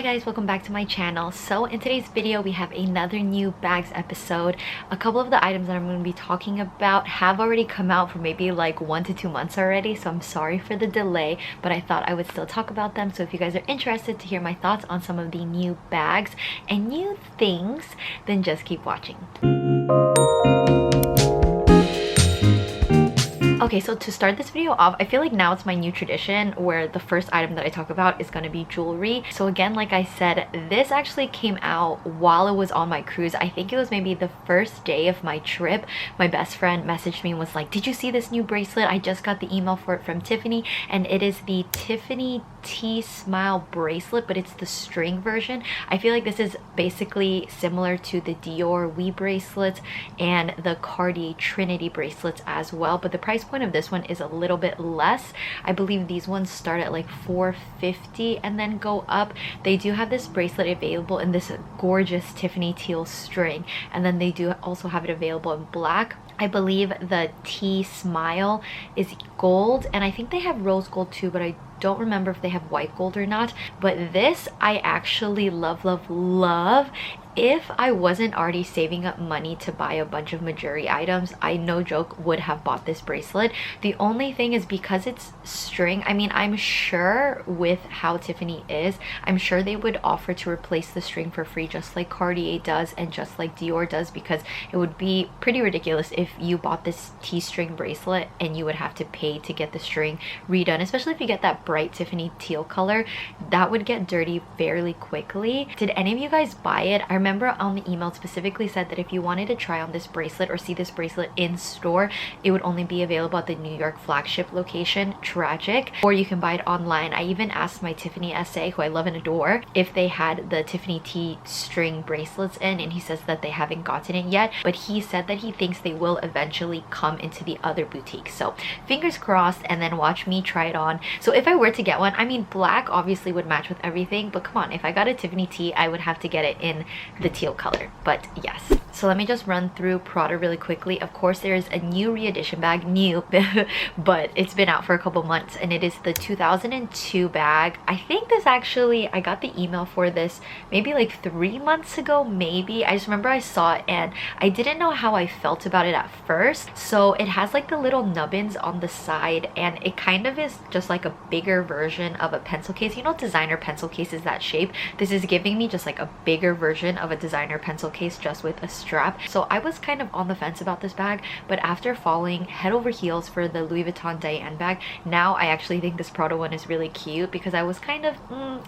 Hi guys, welcome back to my channel. So in today's video we have another new bags episode. A couple of the items that I'm going to be talking about have already come out for maybe like 1 to 2 months already, so I'm sorry for the delay, but I thought I would still talk about them. So if you guys are interested to hear my thoughts on some of the new bags and new things, then just keep watching. Okay, so to start this video off, I feel like now it's my new tradition where the first item that I talk about is going to be jewelry. So again, like I said, this actually came out while it was on my cruise. I think it was maybe the first day of my trip. My best friend messaged me and was like, did you see this new bracelet? I just got the email for it from Tiffany, and it is the Tiffany T Smile bracelet, but it's the string version. I feel like this is basically similar to the Dior We bracelets and the Cartier Trinity bracelets as well, but the price point of this one is a little bit less. I believe these ones start at like $450 and then go up. They do have this bracelet available in this gorgeous Tiffany teal string, and then they do also have it available in black. I believe the T Smile is gold, and I think they have rose gold too, but I don't remember if they have white gold or not. But this I actually love. If I wasn't already saving up money to buy a bunch of mejuri items, I no joke would have bought this bracelet. The only thing is because it's string, I mean, I'm sure with how Tiffany is, I'm sure they would offer to replace the string for free, just like Cartier does and just like Dior does, because it would be pretty ridiculous if you bought this T-string bracelet and you would have to pay to get the string redone, especially if you get that bright Tiffany teal color. That would get dirty fairly quickly. Did any of you guys buy it? I remember on the email specifically said that if you wanted to try on this bracelet or see this bracelet in store, it would only be available at the New York flagship location. Tragic. Or you can buy it online. I even asked my Tiffany SA, who I love and adore, if they had the Tiffany T string bracelets in, and he says that they haven't gotten it yet, but he said that he thinks they will eventually come into the other boutiques. So fingers crossed, and then watch me try it on. So if I were to get one, I mean, black obviously would match with everything, but come on, if I got a Tiffany T, I would have to get it in the teal color. But yes, so let me just run through Prada really quickly. Of course, there's a new re-edition bag, new but it's been out for a couple months, and it is the 2002 bag. I think this actually, I got the email for this maybe like 3 months ago, maybe. I just remember I saw it and I didn't know how I felt about it at first. So it has like the little nubbins on the side, and it kind of is just like a bigger version of a pencil case. You know, designer pencil cases, that shape. This is giving me just like a bigger version of a designer pencil case, just with a strap. So I was kind of on the fence about this bag, but after falling head over heels for the Louis Vuitton Diane bag, now I actually think this Prada one is really cute, because I was kind of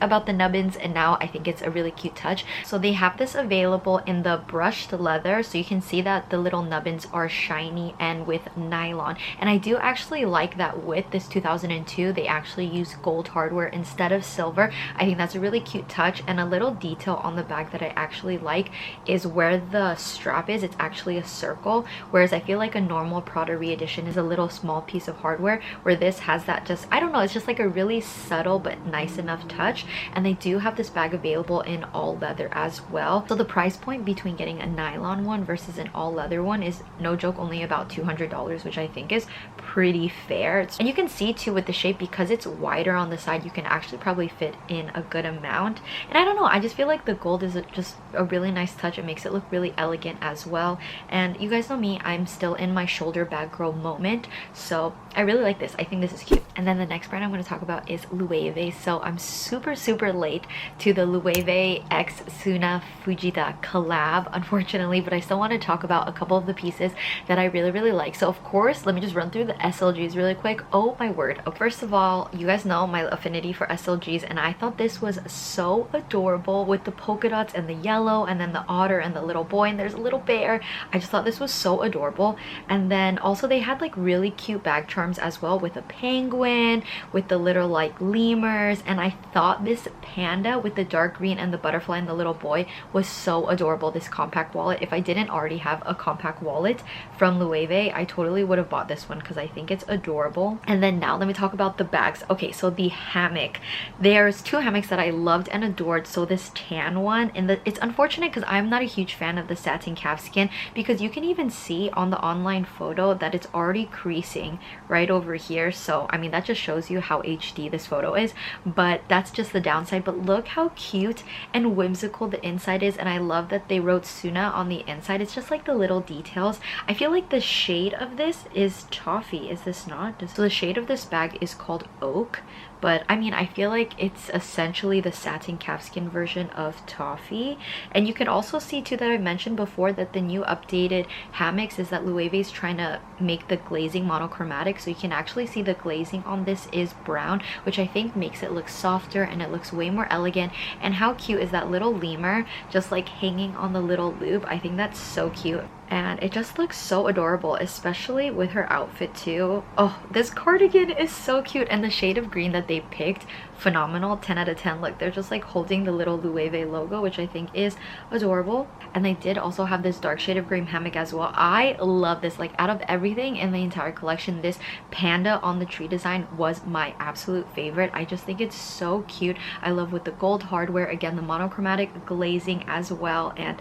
about the nubbins, and now I think it's a really cute touch. So they have this available in the brushed leather, so you can see that the little nubbins are shiny and with nylon, and I do actually like that with this 2002 they actually use gold hardware instead of silver. I think that's a really cute touch. And a little detail on the bag that I actually like is where the strap is, it's actually a circle, whereas I feel like a normal Prada re-edition is a little small piece of hardware, where this has that, just, I don't know, it's just like a really subtle but nice enough touch. And they do have this bag available in all leather as well. So the price point between getting a nylon one versus an all leather one is, no joke, only about $200, which I think is pretty fair. And you can see too with the shape, because it's wider on the side, you can actually probably fit in a good amount. And I don't know, I just feel like the gold is just a really nice touch. It makes it look really elegant as well. And you guys know me, I'm still in my shoulder bag girl moment, so I really like this. I think this is cute. And then the next brand I'm going to talk about is Loewe. So I'm super late to the Loewe x Suna Fujita collab, unfortunately, but I still want to talk about a couple of the pieces that I really like. So of course, let me just run through the SLGs really quick. Oh my word. Okay, first of all, you guys know my affinity for SLGs, and I thought this was so adorable with the polka dots and the yellow, and then the otter and the little boy, and there's a little bear. I just thought this was so adorable. And then also they had like really cute bag charms as well, with a penguin, with the little like lemurs, and I thought this panda with the dark green and the butterfly and the little boy was so adorable. This compact wallet, if I didn't already have a compact wallet from Loewe, I totally would have bought this one because I think it's adorable. And then now let me talk about the bags. Okay, so the hammock, there's two hammocks that I loved and adored. So this tan one, and it's unfortunate because I'm not a huge fan of the satin calfskin, because you can even see on the online photo that it's already creasing right over here. So I mean, that just shows you how HD this photo is, but that's just the downside. But look how cute and whimsical the inside is, and I love that they wrote Suna on the inside. It's just like the little details. I feel like the shade of this is toffee, is this not? So the shade of this bag is called Oak, but I mean, I feel like it's essentially the satin calfskin version of toffee. And you can also see too that I mentioned before that the new updated hammocks is that Loewe is trying to make the glazing monochromatic, so you can actually see the glazing on this is brown, which I think makes it look softer and it looks way more elegant. And how cute is that little lemur just like hanging on the little loop? I think that's so cute. And it just looks so adorable, especially with her outfit too. Oh, this cardigan is so cute, and the shade of green that they picked, phenomenal. 10 out of 10. Look, they're just like holding the little Loewe logo, which I think is adorable. And they did also have this dark shade of green hammock as well. I love this. Like, out of everything in the entire collection, this panda on the tree design was my absolute favorite. I just think it's so cute. I love with the gold hardware, again the monochromatic glazing as well, and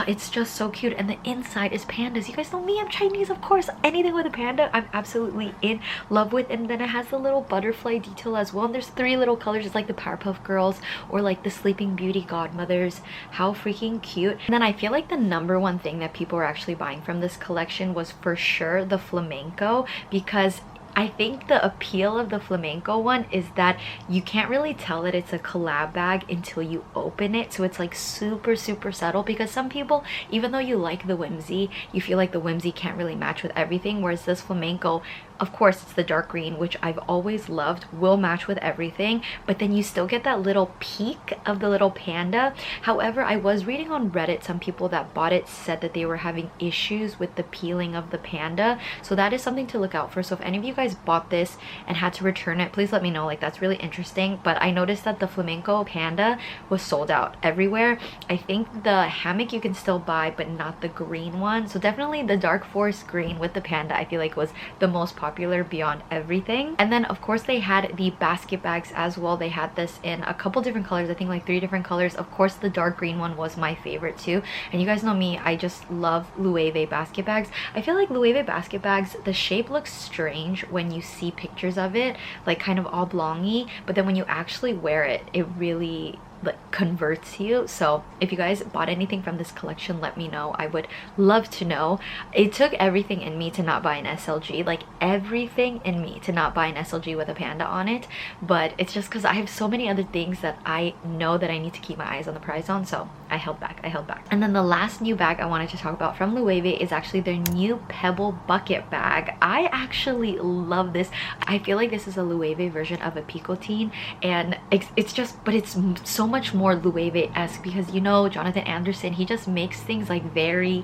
it's just so cute. And the inside is pandas. You guys know me, I'm Chinese, of course. Anything with a panda I'm absolutely in love with. And then it has the little butterfly detail as well, and there's 3 little colors. It's like the Powerpuff Girls or like the Sleeping Beauty godmothers. How freaking cute. And then I feel like the #1 thing that people were actually buying from this collection was for sure the flamenco, because I think the appeal of the flamenco one is that you can't really tell that it's a collab bag until you open it. So it's like super subtle, because some people, even though you like the whimsy, you feel like the whimsy can't really match with everything, whereas this flamenco, of course it's the dark green, which I've always loved, will match with everything, but then you still get that little peek of the little panda. However, I was reading on Reddit, some people that bought it said that they were having issues with the peeling of the panda, so that is something to look out for. So if any of you guys bought this and had to return it, please let me know. Like, that's really interesting. But I noticed that the flamenco panda was sold out everywhere. I think the hammock you can still buy, but not the green one. So definitely the dark forest green with the panda I feel like was the most popular beyond everything. And then of course they had the basket bags as well. They had this in a couple different colors, I think like 3 different colors. Of course the dark green one was my favorite too, and you guys know me, I just love Loewe basket bags. I feel like Loewe basket bags, the shape looks strange when you see pictures of it, like kind of oblongy, but then when you actually wear it, it really like converts you. So if you guys bought anything from this collection, let me know. I would love to know. It took everything in me to not buy an SLG, like everything in me to not buy an SLG with a panda on it, but it's just because I have so many other things that I know that I need to keep my eyes on the prize on, so I held back. And then the last new bag I wanted to talk about from Loewe is actually their new Pebble bucket bag. I actually love this. I feel like this is a Loewe version of a picotine, and it's just, but it's so much more Loewe-esque, because you know Jonathan Anderson, he just makes things like very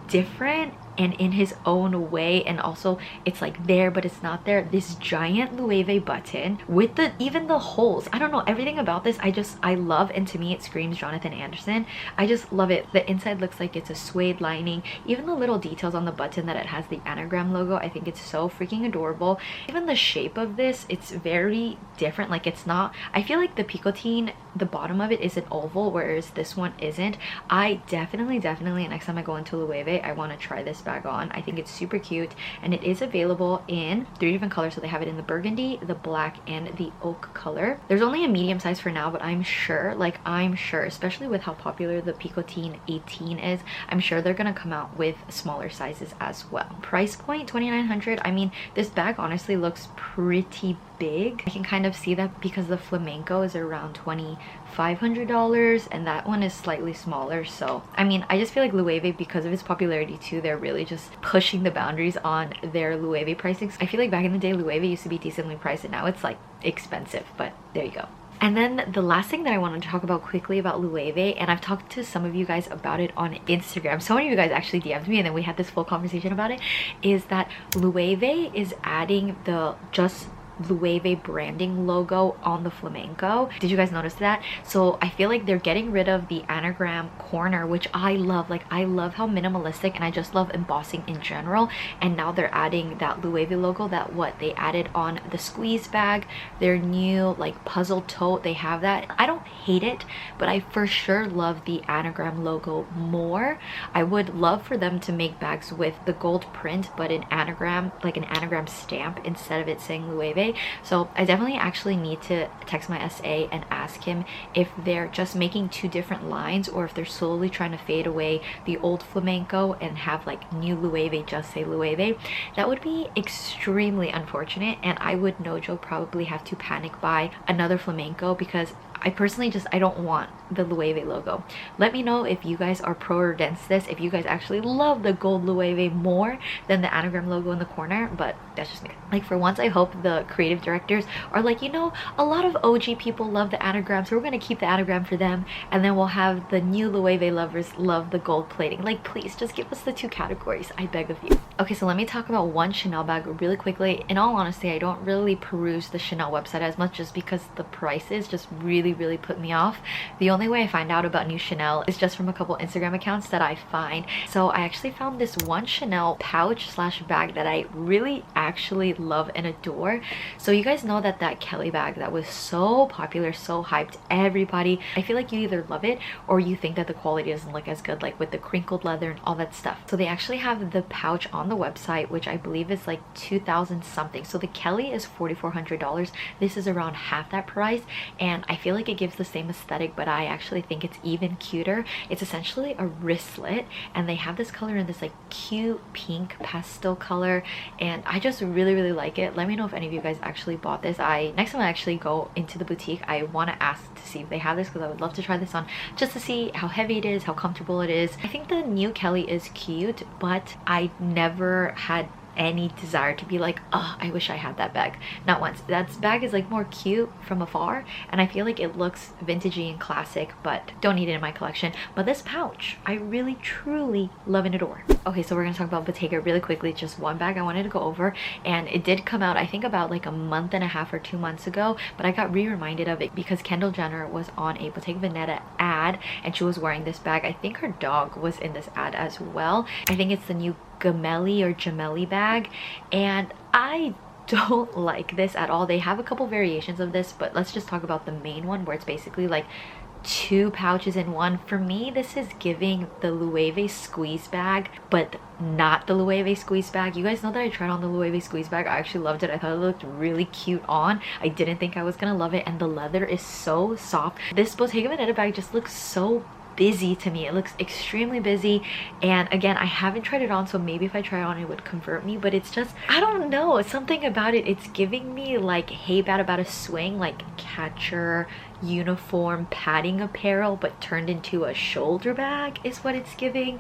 different and in his own way, and also it's like there but it's not there. This giant Loewe button with the even the holes, I don't know, everything about this I love, and to me it screams Jonathan Anderson. I just love it. The inside looks like it's a suede lining. Even the little details on the button that it has the anagram logo, I think it's so freaking adorable. Even the shape of this, it's very different. Like, it's not, I feel like the picotine, the bottom of it is an oval, whereas this one isn't. I definitely next time I go into Loewe, I want to try this bag on. I think it's super cute, and it is available in 3 different colors. So they have it in the burgundy, the black, and the oak color. There's only a medium size for now, but I'm sure, especially with how popular the picotine 18 is, I'm sure they're gonna come out with smaller sizes as well. Price point $2,900. I mean, this bag honestly looks pretty big. I can kind of see that because the flamenco is around $2,500 and that one is slightly smaller. So I mean, I just feel like Loewe, because of its popularity too, they're really just pushing the boundaries on their Loewe pricing. I feel like back in the day Loewe used to be decently priced, and now it's like expensive, but there you go. And then the last thing that I wanted to talk about quickly about Loewe, and I've talked to some of you guys about it on Instagram. So many of you guys actually DM'd me, and then we had this full conversation about it, is that Loewe is adding the just Loewe branding logo on the flamenco. Did you guys notice that? So I feel like they're getting rid of the anagram corner, which I love. Like, I love how minimalistic, and I just love embossing in general. And now they're adding that Loewe logo that what they added on the squeeze bag, their new like puzzle tote. They have that. I don't hate it, but I for sure love the anagram logo more. I would love for them to make bags with the gold print but an anagram, like an anagram stamp, instead of it saying Loewe. So I definitely actually need to text my SA and ask him if they're just making two different lines or if they're slowly trying to fade away the old flamenco and have like new Loewe just say Loewe. That would be extremely unfortunate, and I would, no joke, probably have to panic buy another flamenco because I personally I don't want the Loewe logo. Let me know if you guys are pro or against this, if you guys actually love the gold Loewe more than the anagram logo in the corner, but that's just me. Like, for once, I hope the creative directors are like, you know, a lot of OG people love the anagram, so we're gonna keep the anagram for them, and then we'll have the new Loewe lovers love the gold plating. Like, please, just give us the two categories, I beg of you. Okay, so let me talk about one Chanel bag really quickly. In all honesty, I don't really peruse the Chanel website as much just because the prices just really put me off. The only way I find out about new Chanel is just from a couple Instagram accounts that I find. So I actually found this one Chanel pouch slash bag that I really actually love and adore. So you guys know that Kelly bag that was so popular, so hyped, everybody, I feel like you either love it or you think that the quality doesn't look as good, like with the crinkled leather and all that stuff. So they actually have the pouch on the website, which I believe is like 2,000 something. So the Kelly is $4,400. This is around half that price, and I feel like it gives the same aesthetic, but I actually think it's even cuter. It's essentially a wristlet, and they have this color in this like cute pink pastel color, and I just really like it. Let me know if any of you guys actually bought this. Next time I actually go into the boutique, I want to ask to see if they have this because I would love to try this on just to see how heavy it is, how comfortable it is. I think the new Kelly is cute, but I never had any desire to be like, oh, I wish I had that bag. Not once. That bag is like more cute from afar, and I feel like it looks vintagey and classic, but don't need it in my collection. But this pouch, I really truly love and adore. Okay, so we're gonna talk about Bottega really quickly. Just one bag I wanted to go over, and it did come out I think about like a month and a half or 2 months ago, but I got reminded of it because Kendall Jenner was on a Bottega Veneta ad and she was wearing this bag. I think her dog was in this ad as well. I think it's the new Gemelli or Gemelli bag, and I don't like this at all. They have a couple variations of this, but let's just talk about the main one where it's basically like two pouches in one. For me, this is giving the Loewe squeeze bag, but not the Loewe squeeze bag. You guys know that I tried on the Loewe squeeze bag. I actually loved it. I thought it looked really cute on. I didn't think I was gonna love it, and the leather is so soft. This Bottega Veneta bag just looks so busy to me. It looks extremely busy, and again, I haven't tried it on, so maybe if I try it on it would convert me, but it's just, I don't know, something about it, it's giving me like Hey Bad About a Swing, like catcher uniform padding apparel but turned into a shoulder bag is what it's giving.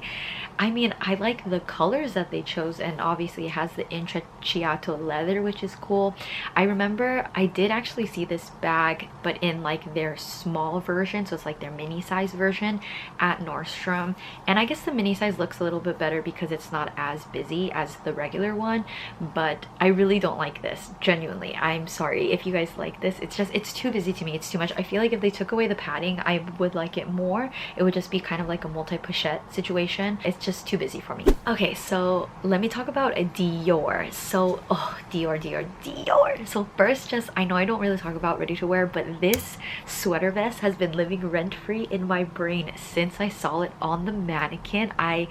I mean, I like the colors that they chose, and obviously it has the intrecciato leather, which is cool. I remember I did actually see this bag but in like their small version, so it's like their mini size version at Nordstrom, and I guess the mini size looks a little bit better because it's not as busy as the regular one, but I really don't like this. Genuinely, I'm sorry if you guys like this. It's just, it's too busy to me. It's too much. I feel like if they took away the padding, I would like it more. It would just be kind of like a multi-pochette situation. It's just too busy for me. Okay, so let me talk about a Dior. So, oh, Dior. So first, just, I know I don't really talk about ready to wear, but this sweater vest has been living rent-free in my brain since I saw it on the mannequin. I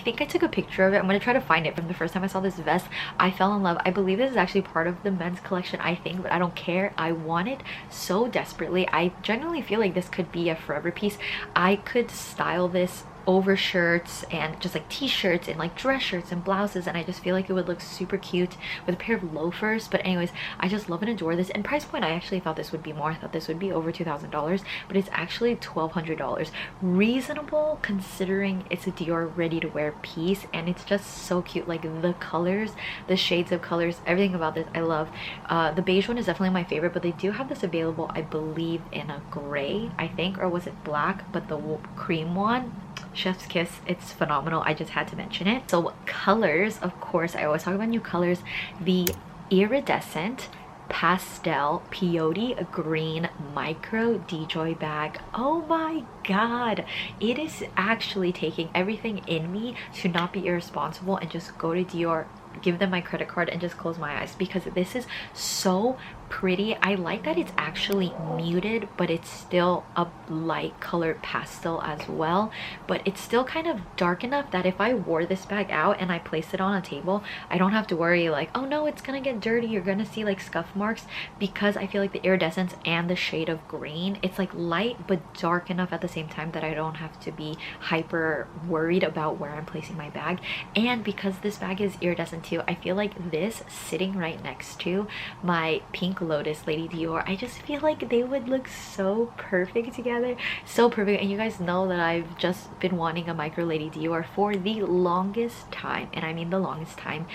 think I took a picture of it. I'm gonna try to find it. From the first time I saw this vest, I fell in love. I believe this is actually part of the men's collection, I think, but I don't care. I want it so desperately. I genuinely feel like this could be a forever piece. I could style this over shirts and just like t-shirts and like dress shirts and blouses, and I just feel like it would look super cute with a pair of loafers. But anyways, I just love and adore this. And price point, I actually thought this would be more. I thought this would be over $2,000, but it's actually $1,200. Reasonable considering it's a Dior ready to wear piece, and it's just so cute. Like the colors, the shades of colors, everything about this I love. The beige one is definitely my favorite, but they do have this available, I believe, in a gray, I think, or was it black? But the cream one, chef's kiss, it's phenomenal. I just had to mention it. So colors, of course, I always talk about new colors. The iridescent pastel peyote green micro DJoy bag. Oh my god, it is actually taking everything in me to not be irresponsible and just go to Dior, give them my credit card, and just close my eyes, because this is so pretty. I like that it's actually muted, but it's still a light colored pastel as well, but it's still kind of dark enough that if I wore this bag out and I placed it on a table, I don't have to worry like, oh no, it's gonna get dirty, you're gonna see like scuff marks, because I feel like the iridescence and the shade of green, it's like light but dark enough at the same time that I don't have to be hyper worried about where I'm placing my bag. And because this bag is iridescent too, I feel like this sitting right next to my pink Lotus Lady Dior, I just feel like they would look so perfect together, so perfect. And you guys know that I've just been wanting a micro Lady Dior for the longest time, and I mean the longest time.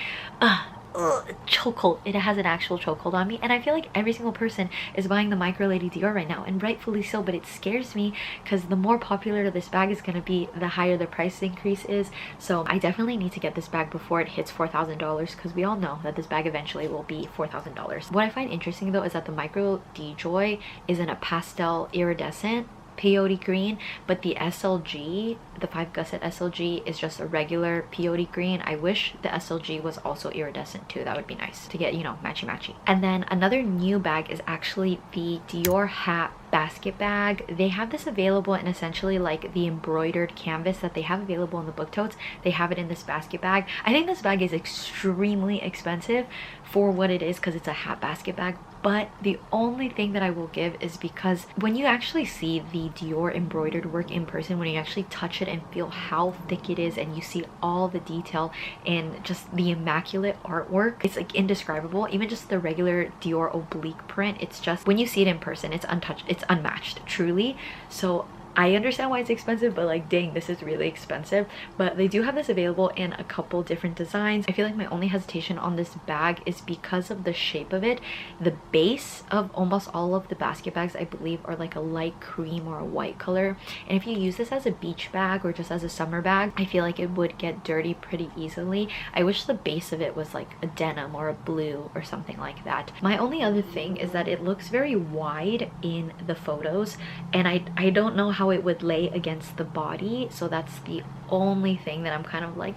Chokehold. It has an actual chokehold on me, and I feel like every single person is buying the micro Lady Dior right now, and rightfully so, but it scares me because the more popular this bag is going to be, the higher the price increase is. So I definitely need to get this bag before it hits $4,000, because we all know that this bag eventually will be $4,000. What I find interesting though is that the micro DJoy is in a pastel iridescent peyote green, but the SLG, the 5 gusset SLG, is just a regular peyote green. I wish the SLG was also iridescent too. That would be nice to get, you know, matchy matchy. And then another new bag is actually the Dior hat basket bag. They have this available in essentially like the embroidered canvas that they have available in the book totes. They have it in this basket bag. I think this bag is extremely expensive for what it is, because it's a hat basket bag, but the only thing that I will give is because when you actually see the Dior embroidered work in person, when you actually touch it and feel how thick it is, and you see all the detail and just the immaculate artwork, it's like indescribable. Even just the regular Dior oblique print, it's just, when you see it in person, it's untouched, it's unmatched, truly. So I understand why it's expensive, but like dang, this is really expensive. But they do have this available in a couple different designs. I feel like my only hesitation on this bag is because of the shape of it. The base of almost all of the basket bags, I believe, are like a light cream or a white color, and if you use this as a beach bag or just as a summer bag, I feel like it would get dirty pretty easily. I wish the base of it was like a denim or a blue or something like that. My only other thing is that it looks very wide in the photos, and I don't know how it would lay against the body, so that's the only thing that I'm kind of like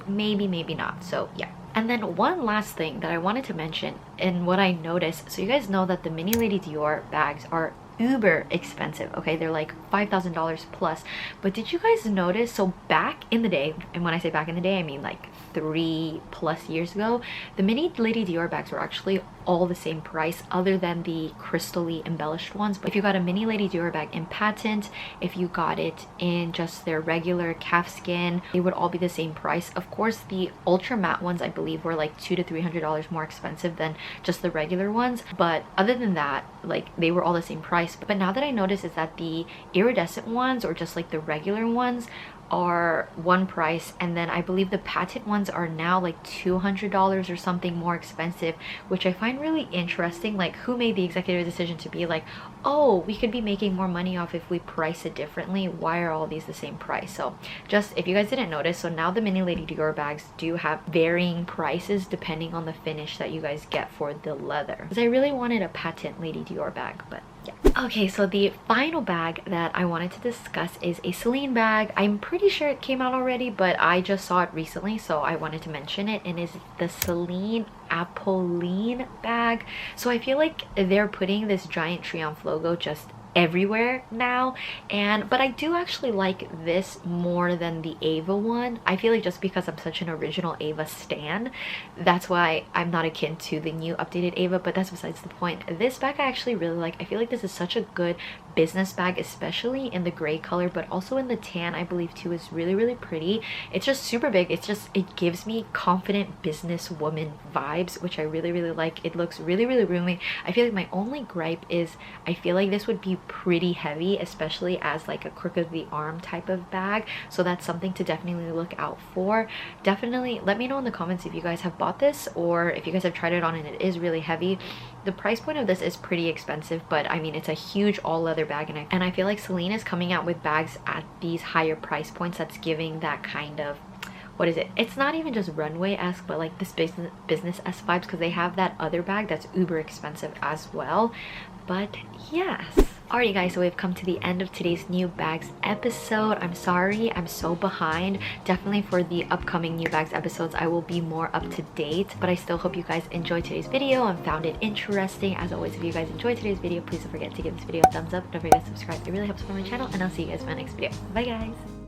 maybe not. So yeah. And then one last thing that I wanted to mention, and what I noticed, so you guys know that the mini Lady Dior bags are uber expensive, okay? They're like $5,000 plus. But did you guys notice, so back in the day, and when I say back in the day, I mean like 3+ years ago, the mini Lady Dior bags were actually all the same price, other than the crystally embellished ones. But if you got a mini Lady Dior bag in patent, if you got it in just their regular calfskin, they would all be the same price. Of course, the ultra matte ones I believe were like $200 to $300 more expensive than just the regular ones, but other than that, like they were all the same price. But now that I notice is that the iridescent ones, or just like the regular ones, are one price, and then I believe the patent ones are now like $200 or something more expensive, which I find really interesting. Like, who made the executive decision to be like, oh, we could be making more money off if we price it differently? Why are all these the same price? So just if you guys didn't notice, so now the mini Lady Dior bags do have varying prices depending on the finish that you guys get for the leather, because I really wanted a patent Lady Dior bag. But yeah. Okay, so the final bag that I wanted to discuss is a Celine bag. I'm pretty sure it came out already, but I just saw it recently, so I wanted to mention it, and is the Celine Ep.11 bag. So I feel like they're putting this giant Triomphe logo just everywhere now, but I do actually like this more than the Ava one. I feel like just because I'm such an original Ava stan, that's why I'm not akin to the new updated Ava, but that's besides the point. This bag I actually really like. I feel like this is such a good business bag, especially in the gray color, but also in the tan I believe too is really pretty. It's just super big. It's just, it gives me confident businesswoman vibes, which I really like. It looks really roomy. I feel like my only gripe is I feel like this would be pretty heavy, especially as like a crook of the arm type of bag, so that's something to definitely look out for. Definitely let me know in the comments if you guys have bought this, or if you guys have tried it on and it is really heavy. The price point of this is pretty expensive, but I mean, it's a huge all leather bag, and I feel like Celine is coming out with bags at these higher price points that's giving that kind of what is it? It's not even just runway-esque, but like this business-esque vibes, because they have that other bag that's uber expensive as well. But yes. Alright guys, so we've come to the end of today's new bags episode. I'm sorry, I'm so behind. Definitely for the upcoming new bags episodes, I will be more up to date. But I still hope you guys enjoyed today's video and found it interesting. As always, if you guys enjoyed today's video, please don't forget to give this video a thumbs up. Don't forget to subscribe. It really helps for my channel. And I'll see you guys in my next video. Bye guys!